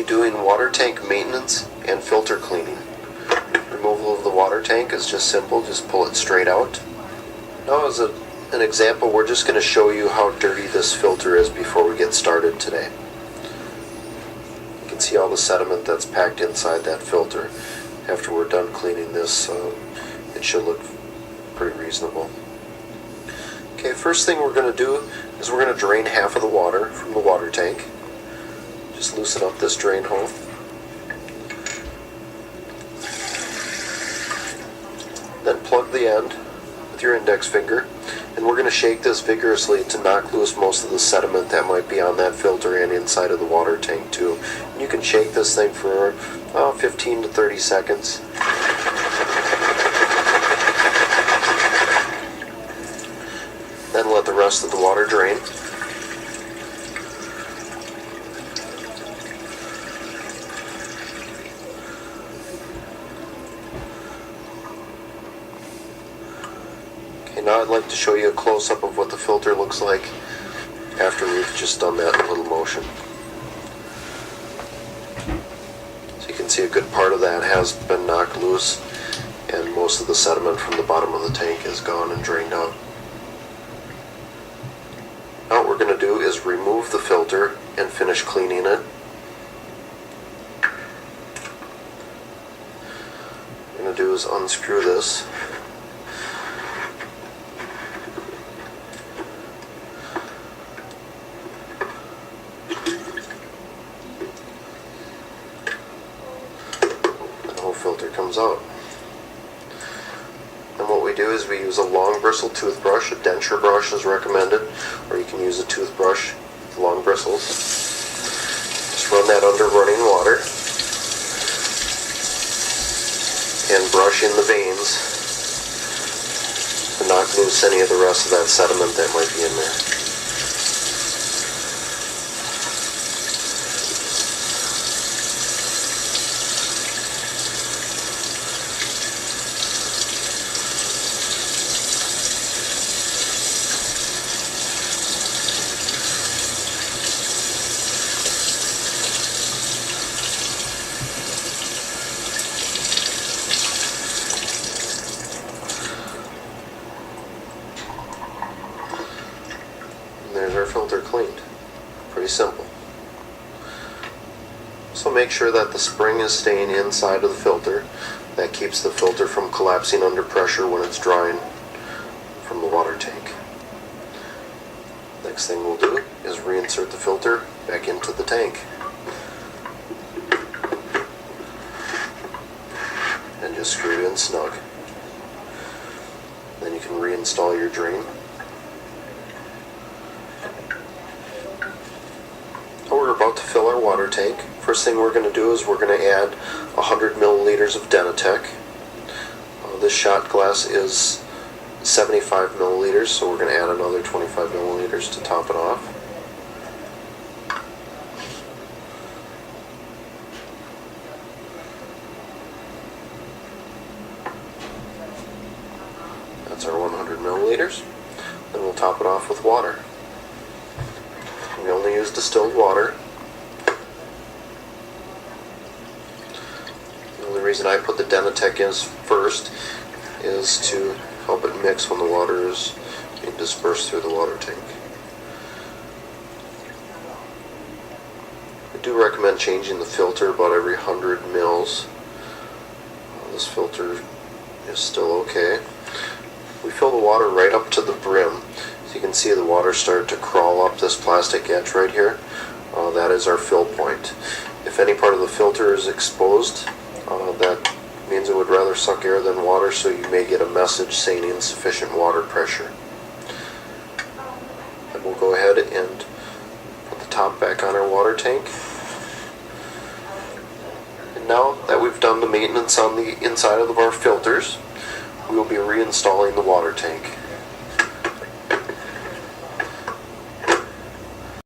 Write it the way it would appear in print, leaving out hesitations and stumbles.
Doing water tank maintenance and filter cleaning. Removal of the water tank is just simple, just pull it straight out. Now as an example, we're just going to show you how dirty this filter is before we get started today. You can see all the sediment that's packed inside that filter. After we're done cleaning this, it should look pretty reasonable. Okay, first thing we're going to do is we're going to drain half of the water from the water tank. Just loosen up this drain hole. Then plug the end with your index finger, and we're going to shake this vigorously to knock loose most of the sediment that might be on that filter and inside of the water tank too. And you can shake this thing for 15 to 30 seconds. Then let the rest of the water drain. Okay, now I'd like to show you a close-up of what the filter looks like after we've just done that little motion. So you can see a good part of that has been knocked loose, and most of the sediment from the bottom of the tank is gone and drained out. Now what we're going to do is remove the filter and finish cleaning it. What we're going to do is unscrew this. Filter comes out. And what we do is we use a long bristle toothbrush. A denture brush is recommended, or you can use a toothbrush with long bristles. Just run that under running water and brush in the veins to knock loose any of the rest of that sediment that might be in there. There's our filter cleaned. Pretty simple. So make sure that the spring is staying inside of the filter. That keeps the filter from collapsing under pressure when it's drying from the water tank. Next thing we'll do is reinsert the filter back into the tank. And just screw it in snug. Then you can reinstall your drain. We're about to fill our water tank. First thing we're going to do is we're going to add 100 milliliters of Denatec. This shot glass is 75 milliliters, so we're going to add another 25 milliliters to top it off. That's our 100 milliliters. Then we'll top it off with water. We only use distilled water. The only reason I put the Denatec in first is to help it mix when the water is being dispersed through the water tank. I do recommend changing the filter about every 100 mils. This filter is still okay. We fill the water right up to the brim. So you can see the water start to crawl up this plastic edge right here. That is our fill point. If any part of the filter is exposed, that means it would rather suck air than water, so you may get a message saying insufficient water pressure. Then we'll go ahead and put the top back on our water tank. And now that we've done the maintenance on the inside of our filters, we will be reinstalling the water tank.